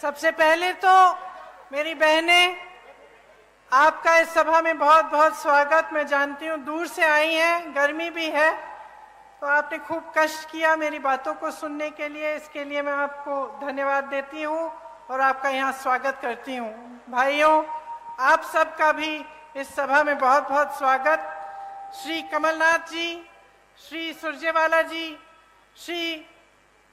सबसे पहले तो मेरी बहनें, आपका इस सभा में बहुत बहुत स्वागत। मैं जानती हूँ दूर से आई हैं, गर्मी भी है, तो आपने खूब कष्ट किया मेरी बातों को सुनने के लिए। इसके लिए मैं आपको धन्यवाद देती हूँ और आपका यहाँ स्वागत करती हूँ। भाइयों, आप सबका भी इस सभा में बहुत बहुत स्वागत। श्री कमलनाथ जी, श्री सुरजेवाला जी, श्री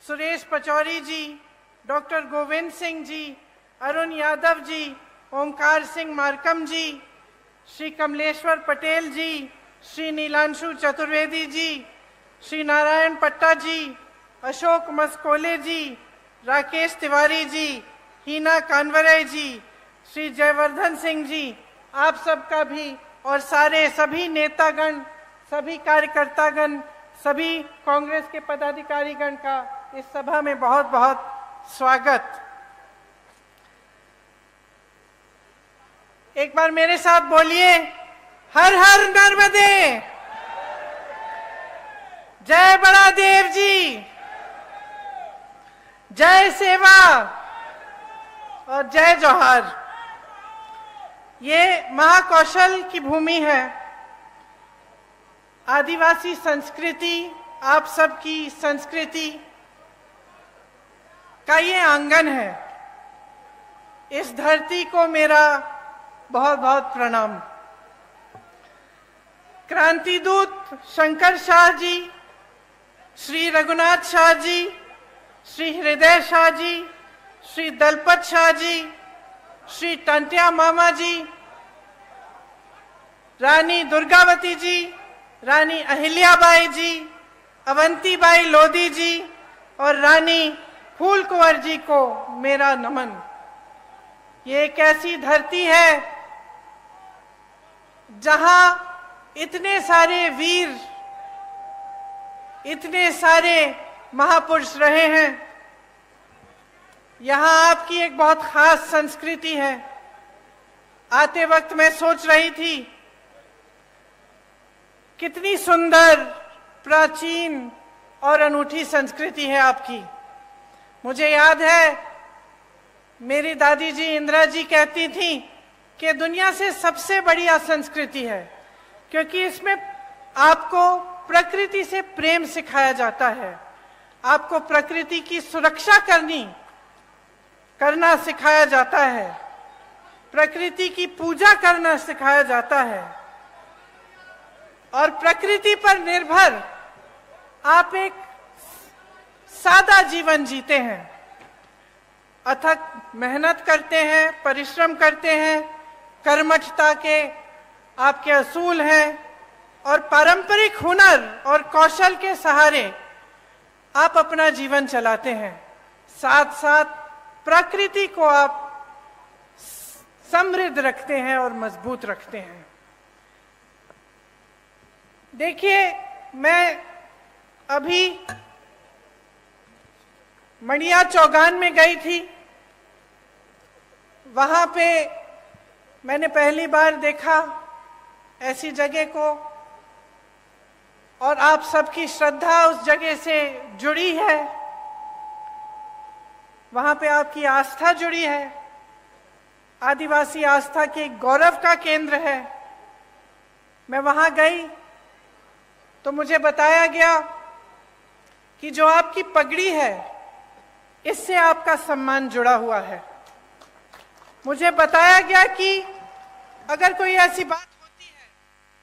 सुरेश पचौरी जी, डॉक्टर गोविंद सिंह जी, अरुण यादव जी, ओमकार सिंह मार्कम जी, श्री कमलेश्वर पटेल जी, श्री नीलांशु चतुर्वेदी जी, श्री नारायण पट्टा जी, अशोक मस्कोले जी, राकेश तिवारी जी, हीना कानवरे जी, श्री जयवर्धन सिंह जी, आप सबका भी और सभी नेतागण, सभी कार्यकर्तागण, सभी कांग्रेस के पदाधिकारीगण का इस सभा में बहुत बहुत स्वागत। एक बार मेरे साथ बोलिए, हर हर नर्मदे, जय बड़ा देव जी, जय सेवा और जय जोहार। ये महाकौशल की भूमि है। आदिवासी संस्कृति, आप सबकी संस्कृति का ये आंगन है। इस धरती को मेरा बहुत बहुत प्रणाम। क्रांति दूत शंकर शाह जी, श्री रघुनाथ शाह जी, श्री हृदय शाह जी, श्री दलपत शाह जी, श्री टंटिया मामा जी, रानी दुर्गावती जी, रानी अहिल्याबाई जी, अवंतीबाई लोधी जी और रानी फूल कुंवर जी को मेरा नमन। ये एक ऐसी धरती है जहां इतने सारे वीर, इतने सारे महापुरुष रहे हैं। यहाँ आपकी एक बहुत खास संस्कृति है। आते वक्त मैं सोच रही थी कितनी सुंदर, प्राचीन और अनूठी संस्कृति है आपकी। मुझे याद है मेरी दादी जी इंदिरा जी कहती थी कि दुनिया से सबसे बढ़िया संस्कृति है, क्योंकि इसमें आपको प्रकृति से प्रेम सिखाया जाता है, आपको प्रकृति की सुरक्षा करना सिखाया जाता है, प्रकृति की पूजा करना सिखाया जाता है और प्रकृति पर निर्भर आप एक सादा जीवन जीते हैं। अथक मेहनत करते हैं, परिश्रम करते हैं, कर्मठता के आपके असूल हैं और पारंपरिक हुनर और कौशल के सहारे आप अपना जीवन चलाते हैं। साथ साथ प्रकृति को आप समृद्ध रखते हैं और मजबूत रखते हैं। देखिए, मैं अभी मणिया चौगान में गई थी। वहां पे मैंने पहली बार देखा ऐसी जगह को, और आप सबकी श्रद्धा उस जगह से जुड़ी है, वहां पे आपकी आस्था जुड़ी है। आदिवासी आस्था के गौरव का केंद्र है। मैं वहां गई तो मुझे बताया गया कि जो आपकी पगड़ी है, इससे आपका सम्मान जुड़ा हुआ है। मुझे बताया गया कि अगर कोई ऐसी बात होती है,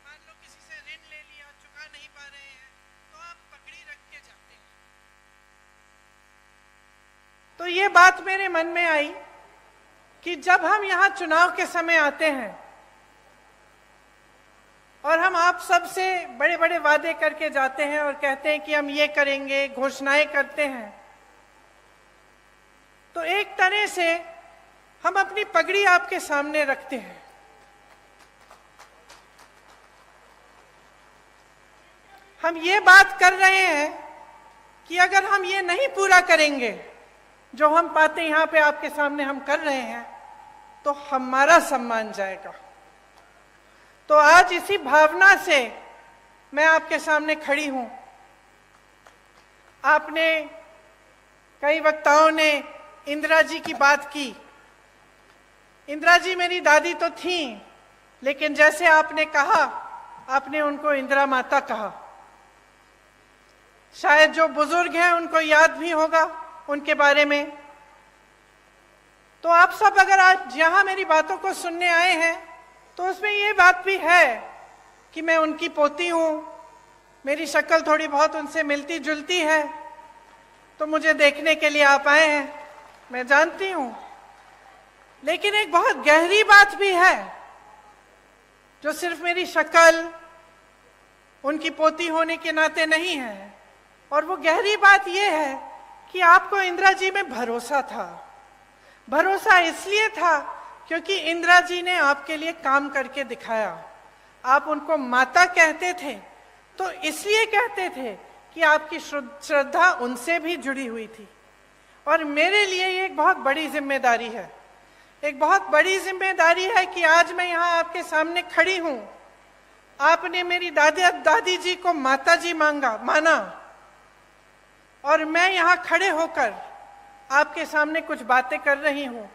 मान लो किसी से ऋण ले लिया, चुका नहीं पा रहे हैं, तो आप पगड़ी रख के जाते हैं। तो ये बात मेरे मन में आई कि जब हम यहाँ चुनाव के समय आते हैं और हम आप सब से बड़े बड़े वादे करके जाते हैं और कहते हैं कि हम ये करेंगे, घोषणाएं करते हैं, तो एक तरह से हम अपनी पगड़ी आपके सामने रखते हैं। हम ये बात कर रहे हैं कि अगर हम ये नहीं पूरा करेंगे जो हम बातें यहाँ पे आपके सामने हम कर रहे हैं, तो हमारा सम्मान जाएगा। तो आज इसी भावना से मैं आपके सामने खड़ी हूं। आपने, कई वक्ताओं ने इंदिरा जी की बात की। इंदिरा जी मेरी दादी तो थी, लेकिन जैसे आपने कहा, आपने उनको इंदिरा माता कहा। शायद जो बुजुर्ग हैं उनको याद भी होगा उनके बारे में। तो आप सब अगर आज यहां मेरी बातों को सुनने आए हैं, तो उसमें ये बात भी है कि मैं उनकी पोती हूं, मेरी शक्ल थोड़ी बहुत उनसे मिलती जुलती है, तो मुझे देखने के लिए आप आए हैं, मैं जानती हूं। लेकिन एक बहुत गहरी बात भी है, जो सिर्फ मेरी शक्ल उनकी पोती होने के नाते नहीं है, और वो गहरी बात यह है कि आपको इंदिरा जी में भरोसा था। भरोसा इसलिए था क्योंकि इंदिरा जी ने आपके लिए काम करके दिखाया। आप उनको माता कहते थे, तो इसलिए कहते थे कि आपकी श्रद्धा उनसे भी जुड़ी हुई थी। और मेरे लिए ये एक बहुत बड़ी जिम्मेदारी है, एक बहुत बड़ी जिम्मेदारी है कि आज मैं यहाँ आपके सामने खड़ी हूँ। आपने मेरी दादी जी को माता जी माना, और मैं यहाँ खड़े होकर आपके सामने कुछ बातें कर रही हूँ,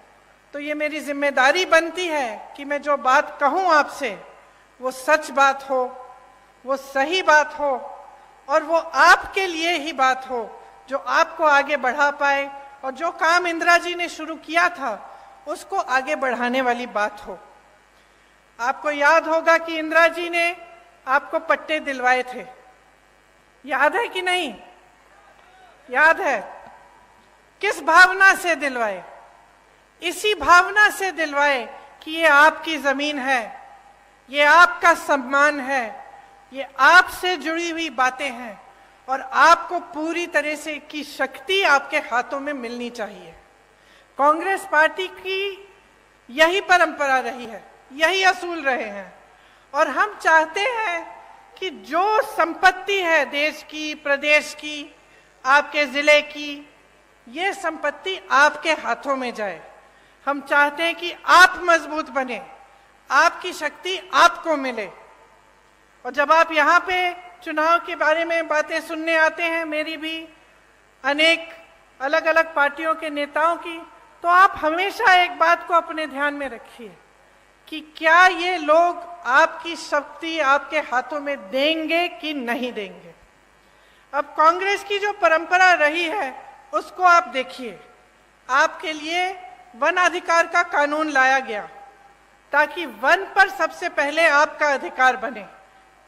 तो ये मेरी जिम्मेदारी बनती है कि मैं जो बात कहूँ आपसे, वो सच बात हो, वो सही बात हो, और वो आपके लिए ही बात हो, जो आपको आगे बढ़ा पाए, और जो काम इंदिरा जी ने शुरू किया था उसको आगे बढ़ाने वाली बात हो। आपको याद होगा कि इंदिरा जी ने आपको पट्टे दिलवाए थे, याद है कि नहीं? याद है। किस भावना से दिलवाए? इसी भावना से दिलवाए कि ये आपकी जमीन है, ये आपका सम्मान है, ये आपसे जुड़ी हुई बातें हैं, और आपको पूरी तरह से की शक्ति आपके हाथों में मिलनी चाहिए। कांग्रेस पार्टी की यही परंपरा रही है, यही असूल रहे हैं, और हम चाहते हैं कि जो संपत्ति है देश की, प्रदेश की, आपके जिले की, ये संपत्ति आपके हाथों में जाए। हम चाहते हैं कि आप मजबूत बने, आपकी शक्ति आपको मिले। और जब आप यहाँ पे चुनाव के बारे में बातें सुनने आते हैं, मेरी भी, अनेक अलग अलग पार्टियों के नेताओं की, तो आप हमेशा एक बात को अपने ध्यान में रखिए कि क्या ये लोग आपकी शक्ति आपके हाथों में देंगे कि नहीं देंगे। अब कांग्रेस की जो परंपरा रही है उसको आप देखिए। आपके लिए वन अधिकार का कानून लाया गया ताकि वन पर सबसे पहले आपका अधिकार बने,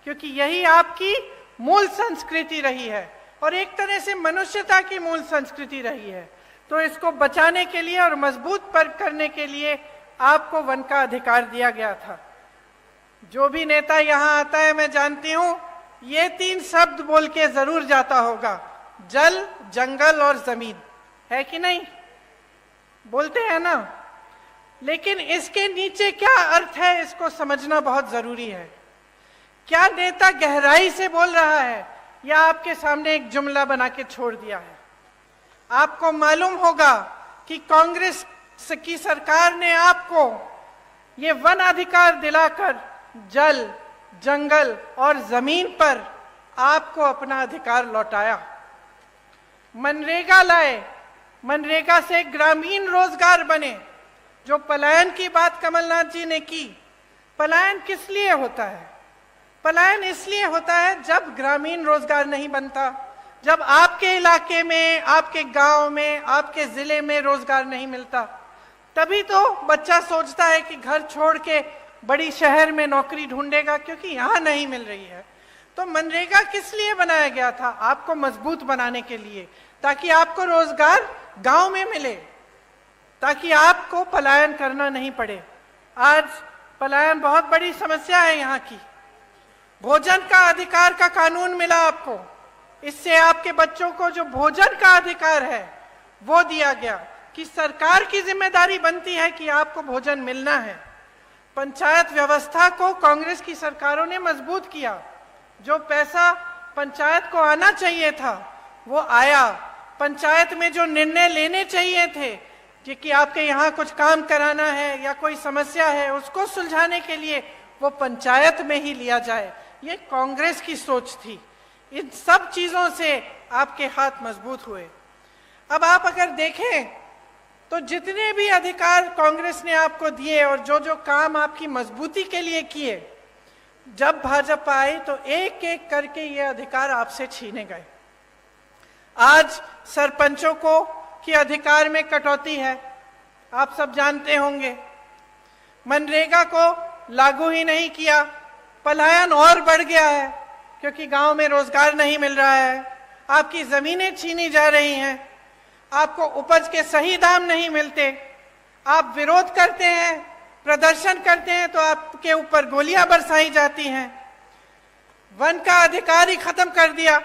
क्योंकि यही आपकी मूल संस्कृति रही है और एक तरह से मनुष्यता की मूल संस्कृति रही है। तो इसको बचाने के लिए और मजबूत पर करने के लिए आपको वन का अधिकार दिया गया था। जो भी नेता यहाँ आता है, मैं जानती हूँ ये 3 शब्द बोल के जरूर जाता होगा, जल, जंगल और जमीन, है कि नहीं? बोलते हैं ना। लेकिन इसके नीचे क्या अर्थ है, इसको समझना बहुत जरूरी है। क्या नेता गहराई से बोल रहा है या आपके सामने एक जुमला बना के छोड़ दिया है? आपको मालूम होगा कि कांग्रेस की सरकार ने आपको ये वन अधिकार दिलाकर जल, जंगल और जमीन पर आपको अपना अधिकार लौटाया। मनरेगा लाए, मनरेगा से ग्रामीण रोजगार बने। जो पलायन की बात कमलनाथ जी ने की, पलायन किस लिए होता है? पलायन इसलिए होता है जब ग्रामीण रोजगार नहीं बनता, जब आपके इलाके में, आपके गांव में, आपके जिले में रोजगार नहीं मिलता, तभी तो बच्चा सोचता है कि घर छोड़ के बड़ी शहर में नौकरी ढूंढेगा, क्योंकि यहाँ नहीं मिल रही है। तो मनरेगा किस लिए बनाया गया था? आपको मजबूत बनाने के लिए, ताकि आपको रोजगार गांव में मिले, ताकि आपको पलायन करना नहीं पड़े। आज पलायन बहुत बड़ी समस्या है यहाँ की। भोजन का अधिकार का कानून मिला आपको, इससे आपके बच्चों को जो भोजन का अधिकार है वो दिया गया कि सरकार की जिम्मेदारी बनती है कि आपको भोजन मिलना है। पंचायत व्यवस्था को कांग्रेस की सरकारों ने मजबूत किया। जो पैसा पंचायत को आना चाहिए था वो आया। पंचायत में जो निर्णय लेने चाहिए थे कि आपके यहाँ कुछ काम कराना है या कोई समस्या है उसको सुलझाने के लिए, वो पंचायत में ही लिया जाए, ये कांग्रेस की सोच थी। इन सब चीजों से आपके हाथ मजबूत हुए। अब आप अगर देखें तो जितने भी अधिकार कांग्रेस ने आपको दिए और जो जो काम आपकी मजबूती के लिए किए, जब भाजपा आई तो एक एक करके ये अधिकार आपसे छीने गए। आज सरपंचों को के अधिकार में कटौती है, आप सब जानते होंगे। मनरेगा को लागू ही नहीं किया, पलायन और बढ़ गया है क्योंकि गांव में रोजगार नहीं मिल रहा है, आपकी जमीनें छीनी जा रही हैं, आपको उपज के सही दाम नहीं मिलते, आप विरोध करते हैं, प्रदर्शन करते हैं तो आपके ऊपर गोलियां बरसाई जाती हैं। वन का अधिकार ही खत्म कर दिया।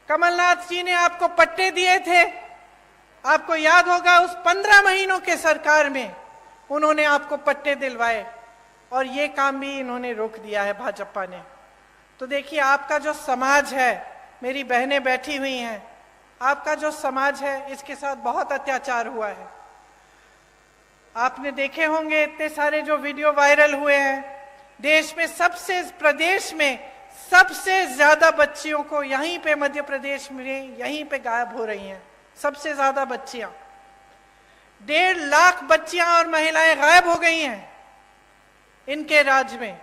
कमलनाथ जी ने आपको पट्टे दिए थे, आपको याद होगा उस 15 महीनों के सरकार में उन्होंने आपको पट्टे दिलवाए और ये काम भी इन्होंने रोक दिया है भाजपा ने। तो देखिए, आपका जो समाज है, मेरी बहनें बैठी हुई हैं, आपका जो समाज है इसके साथ बहुत अत्याचार हुआ है। आपने देखे होंगे इतने सारे जो वीडियो वायरल हुए हैं, देश में प्रदेश में सबसे ज्यादा बच्चियों को यहीं पे मध्य प्रदेश में यहीं पे गायब हो रही हैं, सबसे ज्यादा बच्चियां, 1.5 लाख बच्चियां और महिलाएं गायब हो गई हैं इनके राज्य में।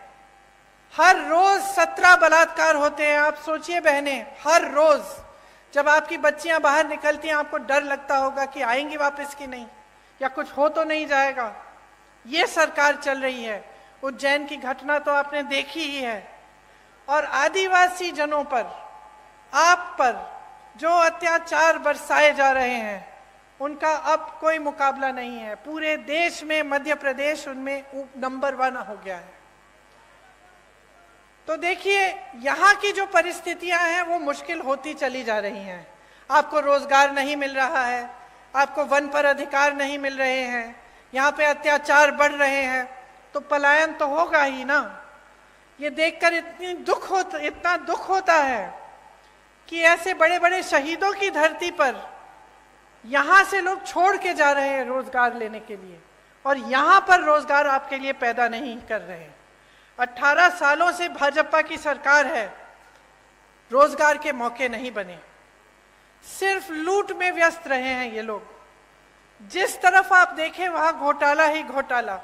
हर रोज 17 बलात्कार होते हैं। आप सोचिए बहनें, हर रोज जब आपकी बच्चियां बाहर निकलती हैं आपको डर लगता होगा कि आएंगी वापस कि नहीं, या कुछ हो तो नहीं जाएगा। ये सरकार चल रही है। उज्जैन की घटना तो आपने देखी ही है। और आदिवासी जनों पर, आप पर जो अत्याचार बरसाए जा रहे हैं उनका अब कोई मुकाबला नहीं है। पूरे देश में मध्य प्रदेश उनमें नंबर 1 हो गया है। तो देखिए, यहाँ की जो परिस्थितियां हैं वो मुश्किल होती चली जा रही हैं। आपको रोजगार नहीं मिल रहा है, आपको वन पर अधिकार नहीं मिल रहे हैं, यहाँ पे अत्याचार बढ़ रहे हैं, तो पलायन तो होगा ही ना। ये देखकर इतना दुख होता है कि ऐसे बड़े बड़े शहीदों की धरती पर यहाँ से लोग छोड़ के जा रहे हैं रोजगार लेने के लिए, और यहाँ पर रोजगार आपके लिए पैदा नहीं कर रहे हैं। 18 सालों से भाजपा की सरकार है, रोजगार के मौके नहीं बने, सिर्फ लूट में व्यस्त रहे हैं ये लोग। जिस तरफ आप देखें वहां घोटाला ही घोटाला,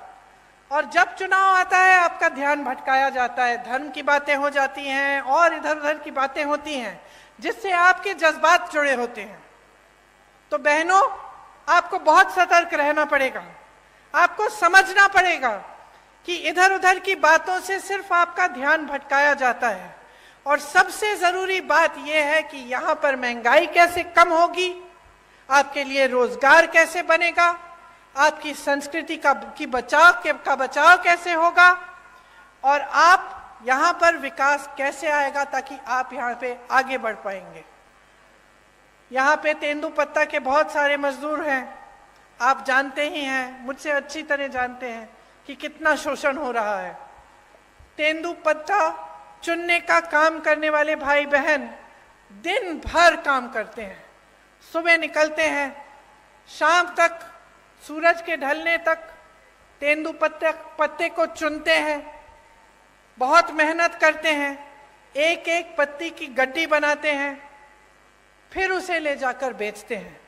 और जब चुनाव आता है आपका ध्यान भटकाया जाता है, धर्म की बातें हो जाती हैं और इधर उधर की बातें होती हैं जिससे आपके जज्बात जुड़े होते हैं। तो बहनों, आपको बहुत सतर्क रहना पड़ेगा, आपको समझना पड़ेगा कि इधर उधर की बातों से सिर्फ आपका ध्यान भटकाया जाता है। और सबसे जरूरी बात यह है कि यहाँ पर महंगाई कैसे कम होगी, आपके लिए रोजगार कैसे बनेगा, आपकी संस्कृति का बचाव कैसे होगा, और आप यहाँ पर विकास कैसे आएगा ताकि आप यहाँ पे आगे बढ़ पाएंगे। यहाँ पे तेंदुपत्ता के बहुत सारे मजदूर हैं, आप जानते ही हैं, मुझसे अच्छी तरह जानते हैं कि कितना शोषण हो रहा है। तेंदुपत्ता चुनने का काम करने वाले भाई बहन दिन भर काम करते हैं, सुबह निकलते हैं, शाम तक सूरज के ढलने तक तेंदुपत्ते को चुनते हैं, बहुत मेहनत करते हैं, एक एक पत्ती की गड्डी बनाते हैं, फिर उसे ले जाकर बेचते हैं।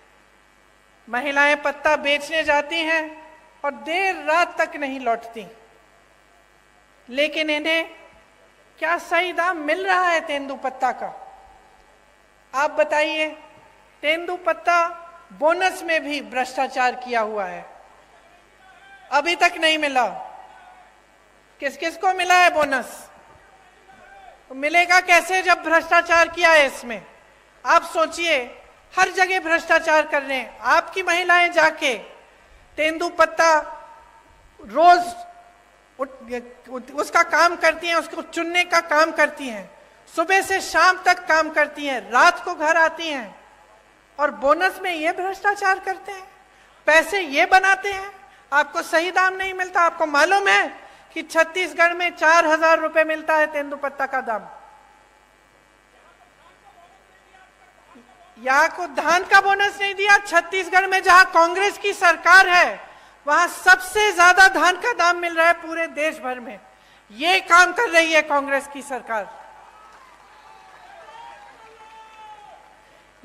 महिलाएं पत्ता बेचने जाती हैं और देर रात तक नहीं लौटती, लेकिन इन्हें क्या सही दाम मिल रहा है तेंदुपत्ता का? आप बताइए। तेंदुपत्ता बोनस में भी भ्रष्टाचार किया हुआ है, अभी तक नहीं मिला। किस किस को मिला है बोनस? तो मिलेगा कैसे जब भ्रष्टाचार किया है इसमें? आप सोचिए, हर जगह भ्रष्टाचार कर रहे हैं। आपकी महिलाएं जाके तेंदुपत्ता रोज उसका काम करती हैं, उसको चुनने का काम करती हैं, सुबह से शाम तक काम करती हैं, रात को घर आती हैं, और बोनस में ये भ्रष्टाचार करते हैं, पैसे ये बनाते हैं, आपको सही दाम नहीं मिलता। आपको मालूम है कि छत्तीसगढ़ में 4000 रुपए मिलता है तेंदुपत्ता का दाम। यहाँ को धान का बोनस नहीं दिया। छत्तीसगढ़ में जहां कांग्रेस की सरकार है वहां सबसे ज्यादा धान का दाम मिल रहा है पूरे देश भर में। ये काम कर रही है कांग्रेस की सरकार।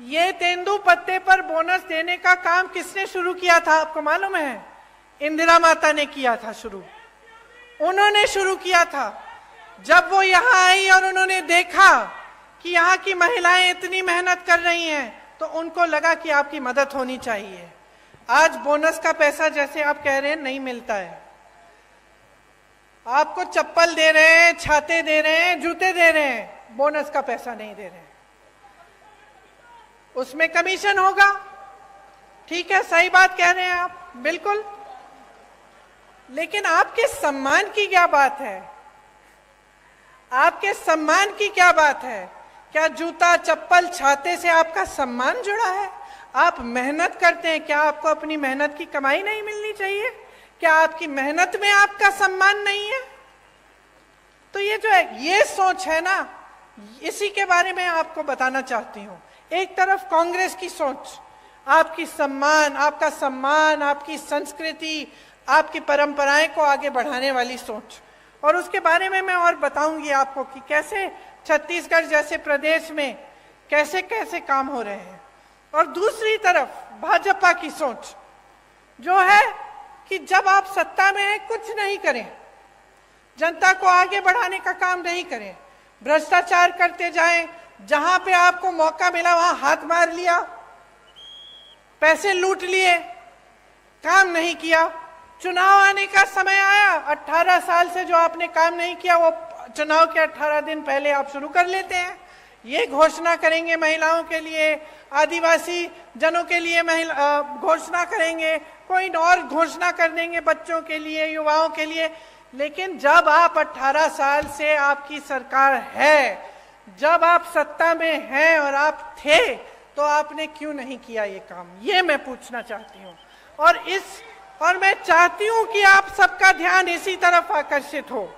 ये तेंदुपत्ते पर बोनस देने का काम किसने शुरू किया था आपको मालूम है? इंदिरा माता ने किया था शुरू, उन्होंने शुरू किया था। जब वो यहाँ आई और उन्होंने देखा कि यहाँ की महिलाएं इतनी मेहनत कर रही हैं, तो उनको लगा कि आपकी मदद होनी चाहिए। आज बोनस का पैसा जैसे आप कह रहे हैं नहीं मिलता है, आपको चप्पल दे रहे हैं, छाते दे रहे हैं, जूते दे रहे हैं, बोनस का पैसा नहीं दे रहे हैं। उसमें कमीशन होगा, ठीक है, सही बात कह रहे हैं आप, बिल्कुल। लेकिन आपके सम्मान की क्या बात है? आपके सम्मान की क्या बात है? क्या जूता चप्पल छाते से आपका सम्मान जुड़ा है? आप मेहनत करते हैं, क्या आपको अपनी मेहनत की कमाई नहीं मिलनी चाहिए? क्या आपकी मेहनत में आपका सम्मान नहीं है? तो ये जो है, ये सोच है ना, इसी के बारे में आपको बताना चाहती हूं। एक तरफ कांग्रेस की सोच, आपकी सम्मान, आपका सम्मान, आपकी संस्कृति, आपकी परंपराएं को आगे बढ़ाने वाली सोच, और उसके बारे में मैं और बताऊंगी आपको कि कैसे छत्तीसगढ़ जैसे प्रदेश में कैसे कैसे काम हो रहे हैं। और दूसरी तरफ भाजपा की सोच जो है कि जब आप सत्ता में हैं कुछ नहीं करें, जनता को आगे बढ़ाने का काम नहीं करें, भ्रष्टाचार करते जाएं, जहां पे आपको मौका मिला वहां हाथ मार लिया, पैसे लूट लिए, काम नहीं किया। चुनाव आने का समय आया, 18 साल से जो आपने काम नहीं किया वो चुनाव के 18 दिन पहले आप शुरू कर लेते हैं। ये घोषणा करेंगे महिलाओं के लिए, आदिवासी जनों के लिए घोषणा करेंगे, कोई और घोषणा कर देंगे बच्चों के लिए, युवाओं के लिए। लेकिन जब आप 18 साल से आपकी सरकार है, जब आप सत्ता में हैं और आप थे, तो आपने क्यों नहीं किया ये काम? ये मैं पूछना चाहती हूँ। और मैं चाहती हूं कि आप सबका ध्यान इसी तरफ आकर्षित हो।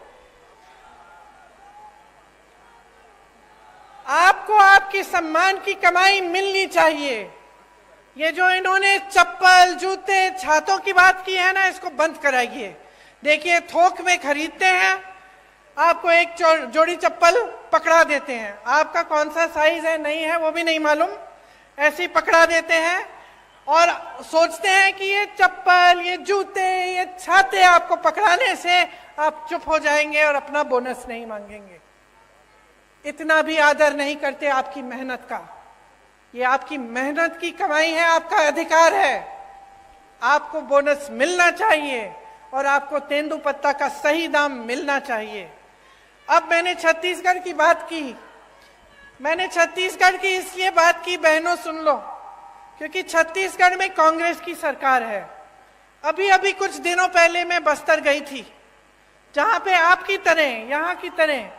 आपको आपकी सम्मान की कमाई मिलनी चाहिए। ये जो इन्होंने चप्पल जूते छातों की बात की है ना, इसको बंद कराइए। देखिए, थोक में खरीदते हैं, आपको एक जोड़ी चप्पल पकड़ा देते हैं, आपका कौन सा साइज है नहीं है वो भी नहीं मालूम, ऐसे ही पकड़ा देते हैं और सोचते हैं कि ये चप्पल, ये जूते, ये छाते आपको पकड़ाने से आप चुप हो जाएंगे और अपना बोनस नहीं मांगेंगे। इतना भी आदर नहीं करते आपकी मेहनत का। ये आपकी मेहनत की कमाई है, आपका अधिकार है। आपको बोनस मिलना चाहिए और आपको तेंदुपत्ता का सही दाम मिलना चाहिए। अब मैंने छत्तीसगढ़ की बात की, मैंने छत्तीसगढ़ की इसलिए बात की, बहनों सुन लो, क्योंकि छत्तीसगढ़ में कांग्रेस की सरकार है। अभी अभी कुछ दिनों पहले मैं बस्तर गई थी, जहां पे आपकी तरह, यहाँ की तरह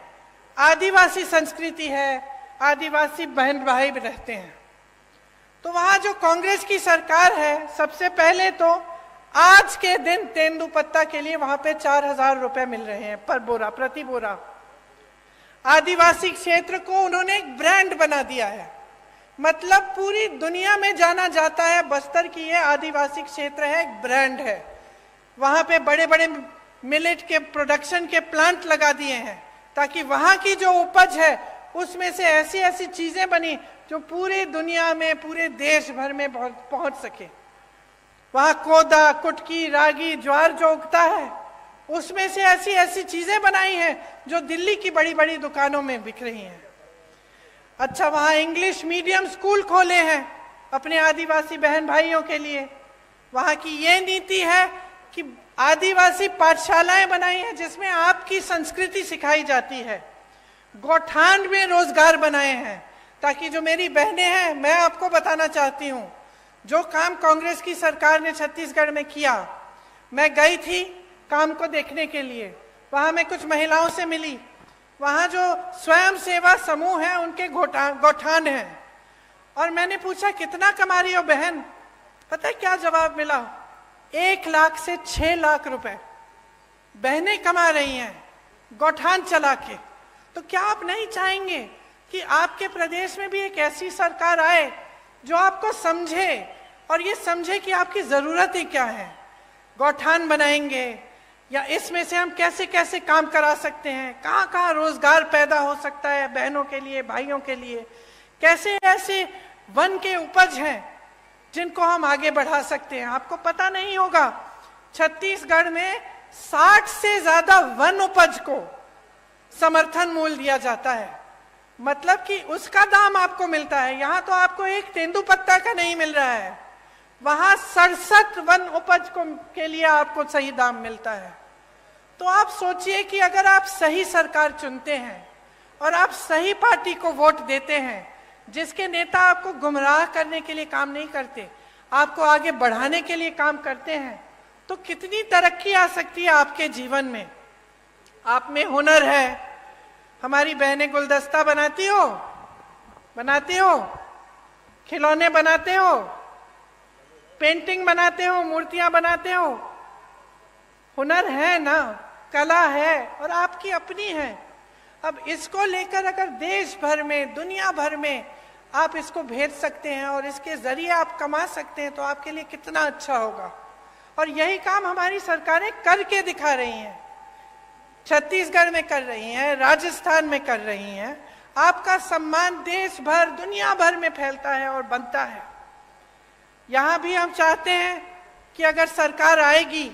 आदिवासी संस्कृति है, आदिवासी बहन भाई रहते हैं। तो वहां जो कांग्रेस की सरकार है, सबसे पहले तो आज के दिन तेंदुपत्ता के लिए वहां पे 4,000 रुपए मिल रहे हैं पर बोरा, प्रति बोरा। आदिवासी क्षेत्र को उन्होंने एक ब्रांड बना दिया है, मतलब पूरी दुनिया में जाना जाता है बस्तर की ये आदिवासी क्षेत्र है, एक ब्रांड है। वहां पे बड़े बड़े मिलेट के प्रोडक्शन के प्लांट लगा दिए हैं, ताकि वहां की जो उपज है उसमें से ऐसी ऐसी चीजें बनी जो पूरी दुनिया में, पूरे देश भर में पहुंच सके। वहां कोदा, कुटकी, रागी, ज्वार जो उगता है, उसमें से ऐसी ऐसी चीजें बनाई हैं जो दिल्ली की बड़ी बड़ी दुकानों में बिक रही हैं। अच्छा, वहां इंग्लिश मीडियम स्कूल खोले हैं अपने आदिवासी बहन भाइयों के लिए। वहां की ये नीति है कि आदिवासी पाठशालाएं बनाई हैं जिसमें आपकी संस्कृति सिखाई जाती है। गौठान में रोजगार बनाए हैं, ताकि जो मेरी बहनें हैं, मैं आपको बताना चाहती हूं, जो काम कांग्रेस की सरकार ने छत्तीसगढ़ में किया, मैं गई थी काम को देखने के लिए। वहां मैं कुछ महिलाओं से मिली, वहां जो स्वयं सेवा समूह है उनके गौठान हैं, और मैंने पूछा कितना कमा रही हो बहन? पता है क्या जवाब मिला? 1 लाख से 6 लाख रुपए बहनें कमा रही हैं गौठान चला के। तो क्या आप नहीं चाहेंगे कि आपके प्रदेश में भी एक ऐसी सरकार आए जो आपको समझे और ये समझे कि आपकी जरूरतें क्या है? गौठान बनाएंगे या इसमें से हम कैसे कैसे काम करा सकते हैं, कहाँ कहाँ रोजगार पैदा हो सकता है बहनों के लिए, भाइयों के लिए, कैसे ऐसे वन के उपज हैं जिनको हम आगे बढ़ा सकते हैं। आपको पता नहीं होगा, छत्तीसगढ़ में 60 से ज्यादा वन उपज को समर्थन मूल्य दिया जाता है, मतलब कि उसका दाम आपको मिलता है। यहां तो आपको एक तेंदुपत्ता का नहीं मिल रहा है, वहां 67 वन उपज के लिए आपको सही दाम मिलता है। तो आप सोचिए कि अगर आप सही सरकार चुनते हैं और आप सही पार्टी को वोट देते हैं, जिसके नेता आपको गुमराह करने के लिए काम नहीं करते, आपको आगे बढ़ाने के लिए काम करते हैं, तो कितनी तरक्की आ सकती है आपके जीवन में। आप में हुनर है, हमारी बहनें गुलदस्ता बनाती हो, खिलौने बनाते हो, पेंटिंग बनाते हो, मूर्तियां बनाते हो, हुनर है ना, कला है और आपकी अपनी है। अब इसको लेकर अगर देश भर में, दुनिया भर में आप इसको भेज सकते हैं और इसके जरिए आप कमा सकते हैं, तो आपके लिए कितना अच्छा होगा। और यही काम हमारी सरकारें करके दिखा रही हैं, छत्तीसगढ़ में कर रही हैं, राजस्थान में कर रही हैं। आपका सम्मान देश भर, दुनिया भर में फैलता है और बनता है। यहां भी हम चाहते हैं कि अगर सरकार आएगी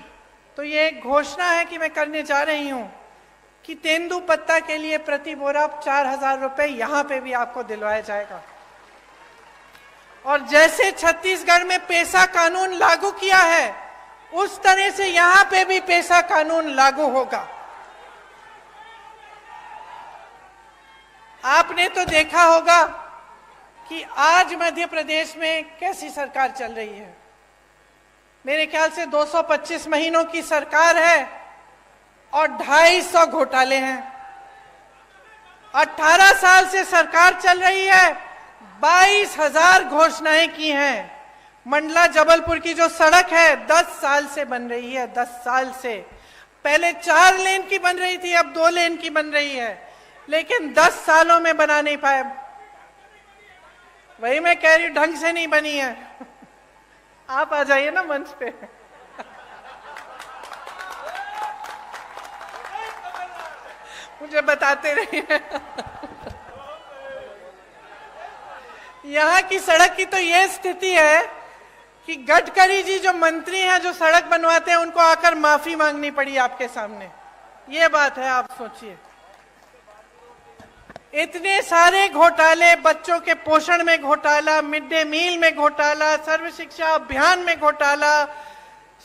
तो ये एक घोषणा है कि मैं करने जा रही हूं कि तेंदुपत्ता के लिए प्रति बोरा 4000 रुपए यहां पे भी आपको दिलवाया जाएगा। और जैसे छत्तीसगढ़ में पेसा कानून लागू किया है, उस तरह से यहां पे भी पेसा कानून लागू होगा। आपने तो देखा होगा कि आज मध्य प्रदेश में कैसी सरकार चल रही है। मेरे ख्याल से 225 महीनों की सरकार है और 250 घोटाले हैं। 18 साल से सरकार चल रही है, 22,000 घोषणाएं की हैं। मंडला जबलपुर की जो सड़क है 10 साल से बन रही है, 10 साल से। पहले 4 लेन की बन रही थी, अब 2 लेन की बन रही है, लेकिन 10 सालों में बना नहीं पाए। वही मैं कह रही हूं, ढंग से नहीं बनी है। आप आ जाइए ना मंच पे। मुझे बताते रहिए। यहाँ की सड़क की तो ये स्थिति है कि गडकरी जी जो मंत्री हैं, जो सड़क बनवाते हैं, उनको आकर माफी मांगनी पड़ी आपके सामने। ये बात है, आप सोचिए। इतने सारे घोटाले, बच्चों के पोषण में घोटाला, मिड डे मील में घोटाला, सर्व शिक्षा अभियान में घोटाला,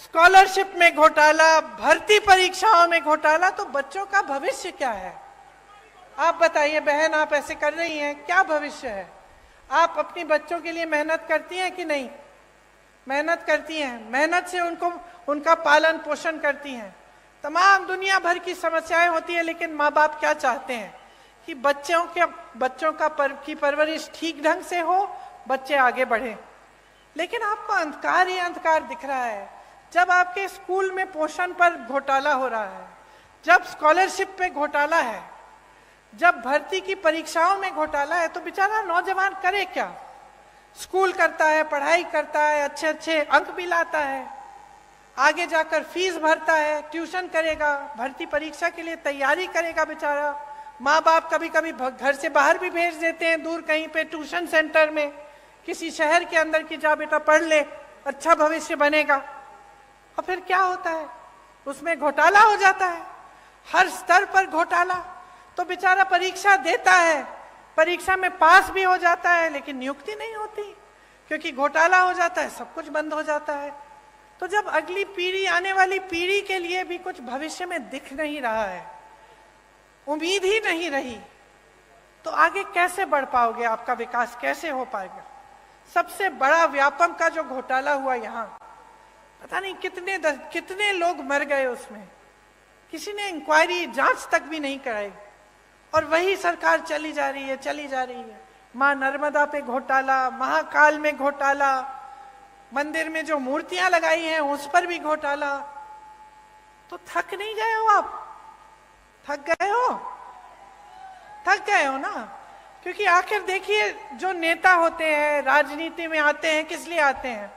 स्कॉलरशिप में घोटाला, भर्ती परीक्षाओं में घोटाला। तो बच्चों का भविष्य क्या है? आप बताइए बहन, आप ऐसे कर रही हैं, क्या भविष्य है? आप अपनी बच्चों के लिए मेहनत करती हैं कि नहीं? मेहनत करती हैं, मेहनत से उनका पालन पोषण करती हैं। तमाम दुनिया भर की समस्याएं होती है, लेकिन माँ बाप क्या चाहते हैं कि बच्चों की परवरिश ठीक ढंग से हो, बच्चे आगे बढ़े। लेकिन आपको अंधकार ही अंधकार दिख रहा है। जब आपके स्कूल में पोषण पर घोटाला हो रहा है, जब स्कॉलरशिप पे घोटाला है, जब भर्ती की परीक्षाओं में घोटाला है, तो बेचारा नौजवान करे क्या? स्कूल करता है, पढ़ाई करता है, अच्छे अच्छे अंक भी लाता है, आगे जाकर फीस भरता है, ट्यूशन करेगा, भर्ती परीक्षा के लिए तैयारी करेगा बेचारा। माँ बाप कभी कभी घर से बाहर भी भेज देते हैं, दूर कहीं पे ट्यूशन सेंटर में, किसी शहर के अंदर की, जा बेटा पढ़ ले, अच्छा भविष्य बनेगा। और फिर क्या होता है? उसमें घोटाला हो जाता है, हर स्तर पर घोटाला। तो बेचारा परीक्षा देता है, परीक्षा में पास भी हो जाता है, लेकिन नियुक्ति नहीं होती, क्योंकि घोटाला हो जाता है, सब कुछ बंद हो जाता है। तो जब अगली पीढ़ी, आने वाली पीढ़ी के लिए भी कुछ भविष्य में दिख नहीं रहा है, उम्मीद ही नहीं रही, तो आगे कैसे बढ़ पाओगे? आपका विकास कैसे हो पाएगा? सबसे बड़ा व्यापम का जो घोटाला हुआ यहाँ, पता नहीं कितने लोग मर गए उसमें, किसी ने इंक्वायरी, जांच तक भी नहीं कराई। और वही सरकार चली जा रही है। मां नर्मदा पे घोटाला, महाकाल में घोटाला, मंदिर में जो मूर्तियां लगाई हैं उस पर भी घोटाला। तो थक नहीं गए हो आप? थक गए हो ना? क्योंकि आखिर देखिए, जो नेता होते हैं, राजनीति में आते हैं, किस लिए आते हैं?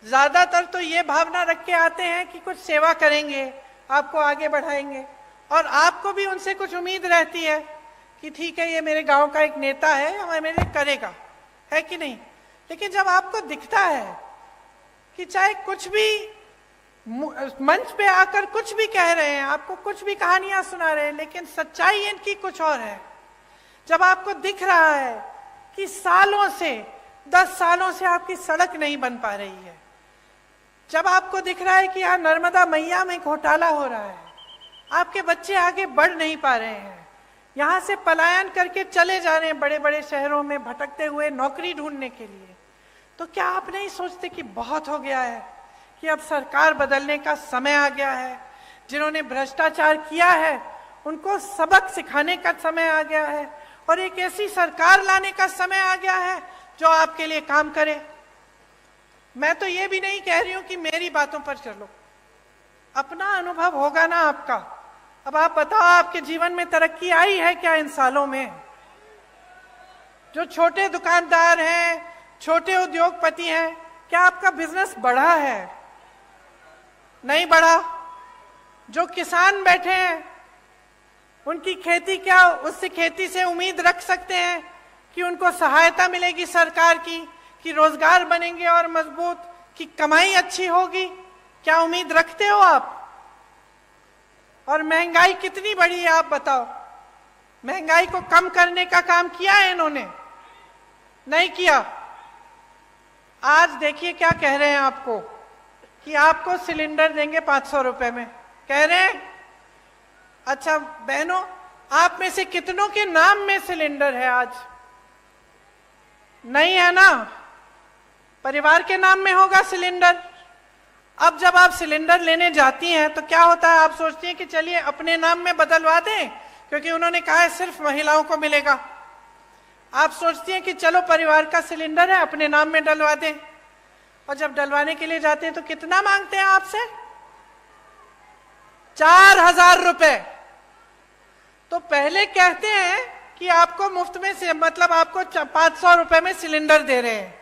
ज्यादातर तो ये भावना रख के आते हैं कि कुछ सेवा करेंगे, आपको आगे बढ़ाएंगे, और आपको भी उनसे कुछ उम्मीद रहती है कि ठीक है, ये मेरे गांव का एक नेता है, मेरे लिए करेगा। है कि नहीं? लेकिन जब आपको दिखता है कि चाहे कुछ भी मंच पे आकर कुछ भी कह रहे हैं, आपको कुछ भी कहानियां सुना रहे हैं, लेकिन सच्चाई इनकी कुछ और है। जब आपको दिख रहा है कि सालों से, 10 सालों से आपकी सड़क नहीं बन पा रही है, जब आपको दिख रहा है कि यहाँ नर्मदा मैया में घोटाला हो रहा है, आपके बच्चे आगे बढ़ नहीं पा रहे हैं, यहाँ से पलायन करके चले जा रहे हैं बड़े बड़े शहरों में भटकते हुए नौकरी ढूंढने के लिए, तो क्या आप नहीं सोचते कि बहुत हो गया है, कि अब सरकार बदलने का समय आ गया है? जिन्होंने भ्रष्टाचार किया है उनको सबक सिखाने का समय आ गया है और एक ऐसी सरकार लाने का समय आ गया है जो आपके लिए काम करे। मैं तो ये भी नहीं कह रही हूं कि मेरी बातों पर चलो, अपना अनुभव होगा ना आपका। अब आप बताओ, आपके जीवन में तरक्की आई है क्या इन सालों में? जो छोटे दुकानदार हैं, छोटे उद्योगपति हैं, क्या आपका बिजनेस बढ़ा है? नहीं बढ़ा। जो किसान बैठे हैं उनकी खेती, क्या उससे खेती से उम्मीद रख सकते हैं कि उनको सहायता मिलेगी सरकार की, कि रोजगार बनेंगे और मजबूत, कि कमाई अच्छी होगी? क्या उम्मीद रखते हो आप? और महंगाई कितनी बढ़ी है आप बताओ? महंगाई को कम करने का काम किया है इन्होंने? नहीं किया। आज देखिए क्या कह रहे हैं आपको, कि आपको सिलेंडर देंगे 500 रुपए में, कह रहे हैं। अच्छा बहनों, आप में से कितनों के नाम में सिलेंडर है आज? नहीं है ना? परिवार के नाम में होगा सिलेंडर। अब जब आप सिलेंडर लेने जाती हैं तो क्या होता है? आप सोचती हैं कि चलिए अपने नाम में बदलवा दें, क्योंकि उन्होंने कहा है सिर्फ महिलाओं को मिलेगा। आप सोचती हैं कि चलो परिवार का सिलेंडर है, अपने नाम में डलवा दें। और जब डलवाने के लिए जाते हैं तो कितना मांगते हैं आपसे? 4000 रुपए। तो पहले कहते हैं कि आपको मुफ्त में से, मतलब आपको 500 रुपए में सिलेंडर दे रहे हैं।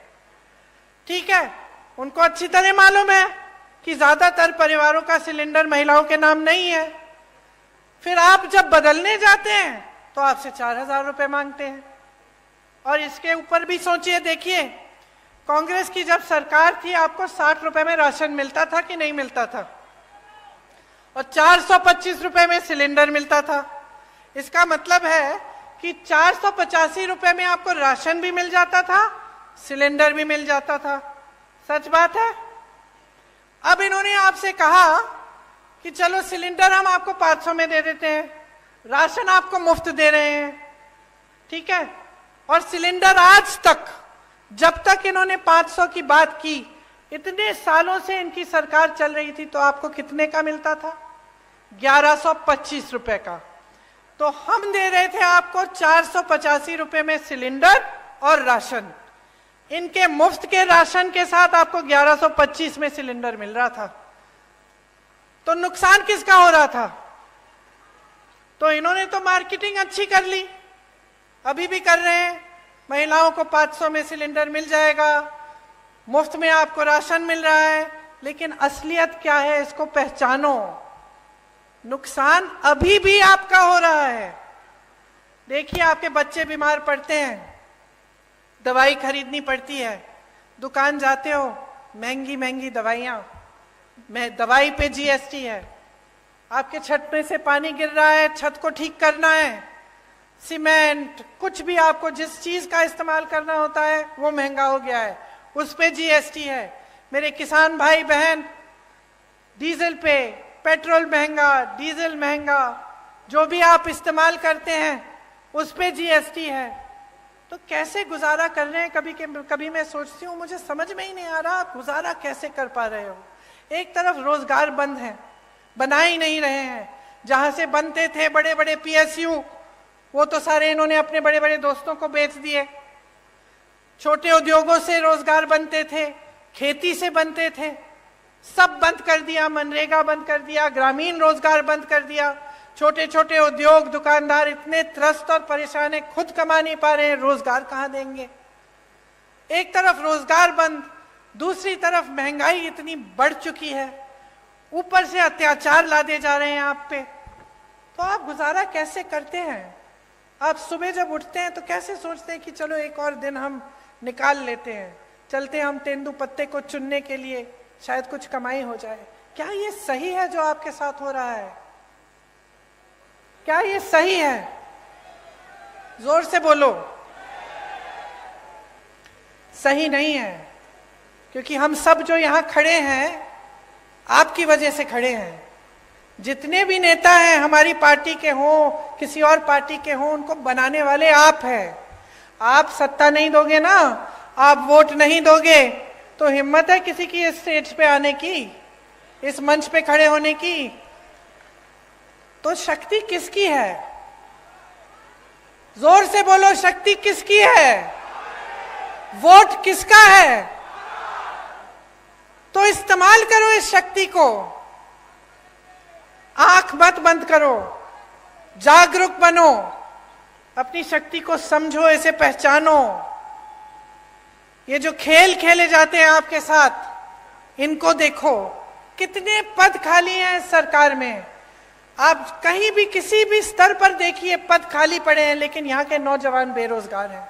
ठीक है, उनको अच्छी तरह मालूम है कि ज्यादातर परिवारों का सिलेंडर महिलाओं के नाम नहीं है। फिर आप जब बदलने जाते हैं तो आपसे 4000 रुपए मांगते हैं। और इसके ऊपर भी सोचिए, देखिए कांग्रेस की जब सरकार थी आपको 60 रुपए में राशन मिलता था कि नहीं मिलता था? और 425 रुपए में सिलेंडर मिलता था। इसका मतलब है कि 485 रुपए में आपको राशन भी मिल जाता था, सिलेंडर भी मिल जाता था। सच बात है। अब इन्होंने आपसे कहा कि चलो सिलेंडर हम आपको 500 में दे देते हैं, राशन आपको मुफ्त दे रहे हैं। ठीक है, और सिलेंडर आज तक, जब तक इन्होंने 500 की बात की, इतने सालों से इनकी सरकार चल रही थी, तो आपको कितने का मिलता था? 1125 रुपए का। तो हम दे रहे थे आपको 485 रुपए में सिलेंडर और राशन। इनके मुफ्त के राशन के साथ आपको 1125 में सिलेंडर मिल रहा था। तो नुकसान किसका हो रहा था? तो इन्होंने तो मार्केटिंग अच्छी कर ली, अभी भी कर रहे हैं। महिलाओं को 500 में सिलेंडर मिल जाएगा, मुफ्त में आपको राशन मिल रहा है। लेकिन असलियत क्या है, इसको पहचानो। नुकसान अभी भी आपका हो रहा है। देखिए आपके बच्चे बीमार पड़ते हैं, दवाई खरीदनी पड़ती है, दुकान जाते हो, महंगी महंगी दवाइयाँ, दवाई पे जीएसटी है। आपके छत में से पानी गिर रहा है, छत को ठीक करना है, सीमेंट, कुछ भी आपको जिस चीज का इस्तेमाल करना होता है वो महंगा हो गया है, उस पे जीएसटी है। मेरे किसान भाई बहन, डीजल पे, पेट्रोल महंगा, डीजल महंगा, जो भी आप इस्तेमाल करते हैं उस पे जीएसटी है। तो कैसे गुजारा कर रहे हैं? कभी मैं सोचती हूँ, मुझे समझ में ही नहीं आ रहा आप गुजारा कैसे कर पा रहे हो। एक तरफ रोजगार बंद है, बना ही नहीं रहे हैं। जहां से बनते थे बड़े बड़े पीएसयू, वो तो सारे इन्होंने अपने बड़े बड़े दोस्तों को बेच दिए। छोटे उद्योगों से रोजगार बनते थे, खेती से बनते थे, सब बंद कर दिया। मनरेगा बंद कर दिया, ग्रामीण रोजगार बंद कर दिया। छोटे छोटे उद्योग दुकानदार इतने त्रस्त और परेशान है, खुद कमा नहीं पा रहे हैं, रोजगार कहां देंगे? एक तरफ रोजगार बंद, दूसरी तरफ महंगाई इतनी बढ़ चुकी है, ऊपर से अत्याचार लादे जा रहे हैं आप पे। तो आप गुजारा कैसे करते हैं? आप सुबह जब उठते हैं तो कैसे सोचते हैं कि चलो एक और दिन हम निकाल लेते हैं, चलते हम तेंदुपत्ते को चुनने के लिए, शायद कुछ कमाई हो जाए। क्या ये सही है जो आपके साथ हो रहा है? क्या ये सही है? जोर से बोलो। सही नहीं है, क्योंकि हम सब जो यहां खड़े हैं आपकी वजह से खड़े हैं। जितने भी नेता हैं हमारी पार्टी के हों, किसी और पार्टी के हों, उनको बनाने वाले आप हैं। आप सत्ता नहीं दोगे ना, आप वोट नहीं दोगे, तो हिम्मत है किसी की इस स्टेज पे आने की, इस मंच पे खड़े होने की? तो शक्ति किसकी है? जोर से बोलो, शक्ति किसकी है? वोट किसका है? तो इस्तेमाल करो इस शक्ति को, आंख मत बंद करो, जागरूक बनो, अपनी शक्ति को समझो, इसे पहचानो। ये जो खेल खेले जाते हैं आपके साथ, इनको देखो, कितने पद खाली हैं इस सरकार में। आप कहीं भी किसी भी स्तर पर देखिए, पद खाली पड़े हैं, लेकिन यहाँ के नौजवान बेरोजगार हैं।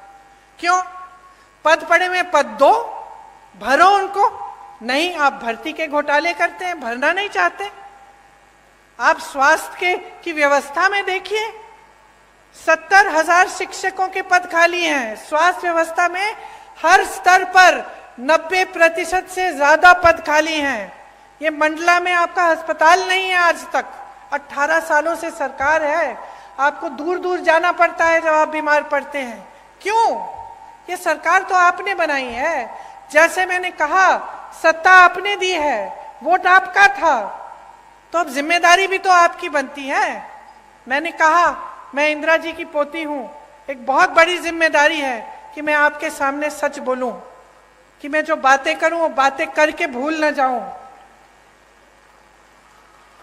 क्यों? पद पड़े में पद दो, भरो उनको। नहीं, आप भर्ती के घोटाले करते हैं, भरना नहीं चाहते। आप स्वास्थ्य की व्यवस्था में देखिए, 70,000 शिक्षकों के पद खाली हैं। स्वास्थ्य व्यवस्था में हर स्तर पर 90% से ज्यादा पद खाली हैं। ये मंडला में आपका अस्पताल नहीं है आज तक। 18 सालों से सरकार है, आपको दूर दूर जाना पड़ता है जब आप बीमार पड़ते हैं। क्यों? ये सरकार तो आपने बनाई है। जैसे मैंने कहा, सत्ता आपने दी है, वोट आपका था, तो अब जिम्मेदारी भी तो आपकी बनती है। मैंने कहा, मैं इंदिरा जी की पोती हूं, एक बहुत बड़ी जिम्मेदारी है कि मैं आपके सामने सच बोलूं, कि मैं जो बातें करूं वो बातें करके भूल न जाऊं।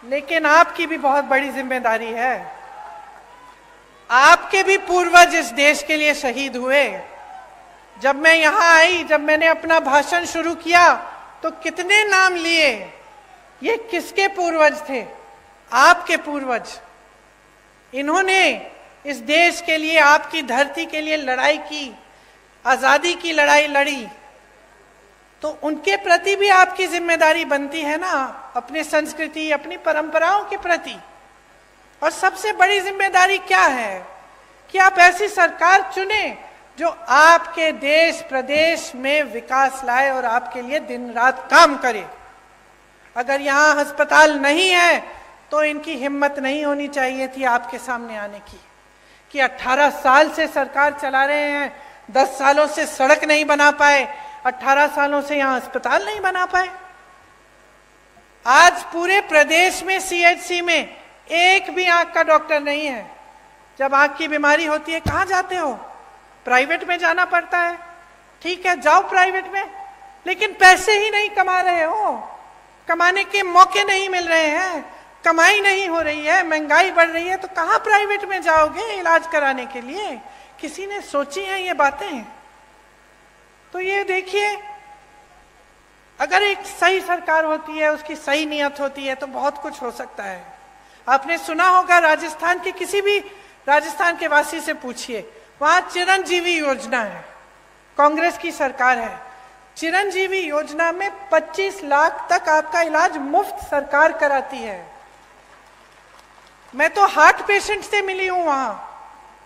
लेकिन आपकी भी बहुत बड़ी जिम्मेदारी है। आपके भी पूर्वज इस देश के लिए शहीद हुए। जब मैं यहां आई, जब मैंने अपना भाषण शुरू किया, तो कितने नाम लिए। ये किसके पूर्वज थे? आपके पूर्वज। इन्होंने इस देश के लिए, आपकी धरती के लिए लड़ाई की, आजादी की लड़ाई लड़ी। तो उनके प्रति भी आपकी जिम्मेदारी बनती है ना, अपनी संस्कृति, अपनी परंपराओं के प्रति। और सबसे बड़ी जिम्मेदारी क्या है? कि आप ऐसी सरकार चुने जो आपके देश प्रदेश में विकास लाए और आपके लिए दिन रात काम करे। अगर यहाँ अस्पताल नहीं है तो इनकी हिम्मत नहीं होनी चाहिए थी आपके सामने आने की, कि 18 साल से सरकार चला रहे हैं, 10 सालों से सड़क नहीं बना पाए, 18 सालों से यहाँ अस्पताल नहीं बना पाए। आज पूरे प्रदेश में सीएचसी में एक भी आंख का डॉक्टर नहीं है। जब आंख की बीमारी होती है कहाँ जाते हो? प्राइवेट में जाना पड़ता है। ठीक है, जाओ प्राइवेट में, लेकिन पैसे ही नहीं कमा रहे हो, कमाने के मौके नहीं मिल रहे हैं, कमाई नहीं हो रही है, महंगाई बढ़ रही है, तो कहाँ प्राइवेट में जाओगे इलाज कराने के लिए? किसी ने सोची है ये बातें? तो ये देखिए, अगर एक सही सरकार होती है, उसकी सही नियत होती है, तो बहुत कुछ हो सकता है। आपने सुना होगा, राजस्थान के किसी भी राजस्थान के वासी से पूछिए, वहां चिरंजीवी योजना है, कांग्रेस की सरकार है। चिरंजीवी योजना में 25 लाख तक आपका इलाज मुफ्त सरकार कराती है। मैं तो हार्ट पेशेंट से मिली हूं वहां,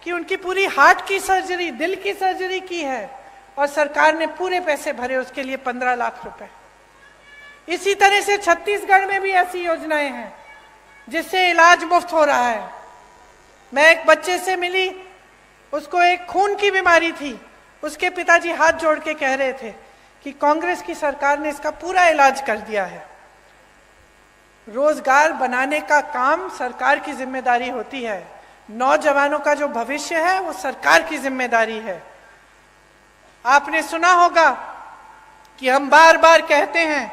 कि उनकी पूरी हार्ट की सर्जरी, दिल की सर्जरी की है, और सरकार ने पूरे पैसे भरे उसके लिए, 15 लाख रुपए। इसी तरह से छत्तीसगढ़ में भी ऐसी योजनाएं हैं जिससे इलाज मुफ्त हो रहा है। मैं एक बच्चे से मिली, उसको एक खून की बीमारी थी, उसके पिताजी हाथ जोड़ के कह रहे थे कि कांग्रेस की सरकार ने इसका पूरा इलाज कर दिया है। रोजगार बनाने का काम सरकार की जिम्मेदारी होती है, नौजवानों का जो भविष्य है वो सरकार की जिम्मेदारी है। आपने सुना होगा कि हम बार बार कहते हैं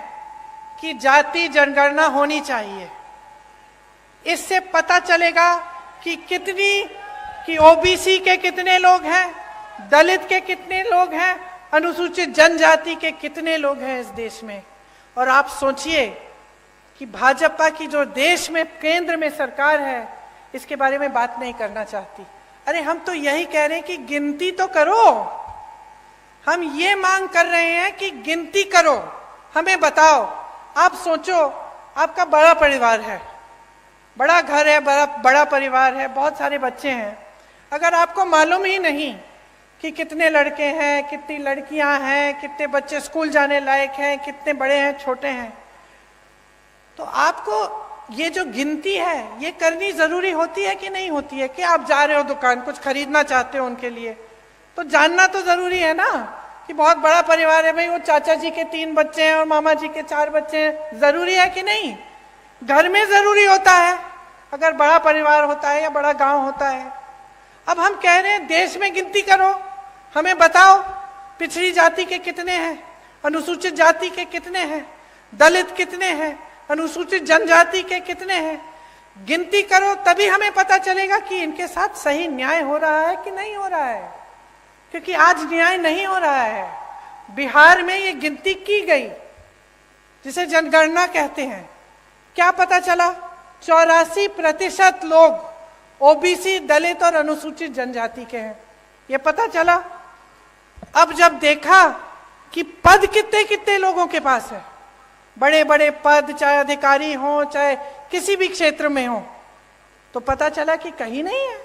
कि जाति जनगणना होनी चाहिए। इससे पता चलेगा कि कि ओबीसी के कितने लोग हैं, दलित के कितने लोग हैं, अनुसूचित जनजाति के कितने लोग हैं इस देश में। और आप सोचिए कि भाजपा की जो देश में केंद्र में सरकार है, इसके बारे में बात नहीं करना चाहती। अरे हम तो यही कह रहे हैं कि गिनती तो करो, हम ये मांग कर रहे हैं कि गिनती करो, हमें बताओ। आप सोचो, आपका बड़ा परिवार है, बड़ा घर है, बड़ा परिवार है, बहुत सारे बच्चे हैं। अगर आपको मालूम ही नहीं कि कितने लड़के हैं, कितनी लड़कियां हैं, कितने बच्चे स्कूल जाने लायक हैं, कितने बड़े हैं, छोटे हैं, तो आपको ये जो गिनती है ये करनी जरूरी होती है कि नहीं होती है? कि आप जा रहे हो दुकान, कुछ खरीदना चाहते हो उनके लिए, तो जानना तो जरूरी है ना कि बहुत बड़ा परिवार है भाई, वो चाचा जी के 3 बच्चे हैं और मामा जी के 4 बच्चे हैं। जरूरी है कि नहीं? घर में जरूरी होता है अगर बड़ा परिवार होता है या बड़ा गांव होता है। अब हम कह रहे हैं देश में गिनती करो, हमें बताओ पिछड़ी जाति के कितने हैं, अनुसूचित जाति के कितने हैं, दलित कितने हैं, अनुसूचित जनजाति के कितने हैं। गिनती करो, तभी हमें पता चलेगा कि इनके साथ सही न्याय हो रहा है कि नहीं हो रहा है। क्योंकि आज न्याय नहीं हो रहा है। बिहार में ये गिनती की गई जिसे जनगणना कहते हैं, क्या पता चला? 84% लोग ओबीसी, दलित और अनुसूचित जनजाति के हैं, ये पता चला। अब जब देखा कि पद कितने कितने लोगों के पास है, बड़े बड़े पद, चाहे अधिकारी हो चाहे किसी भी क्षेत्र में हो, तो पता चला कि कहीं नहीं है।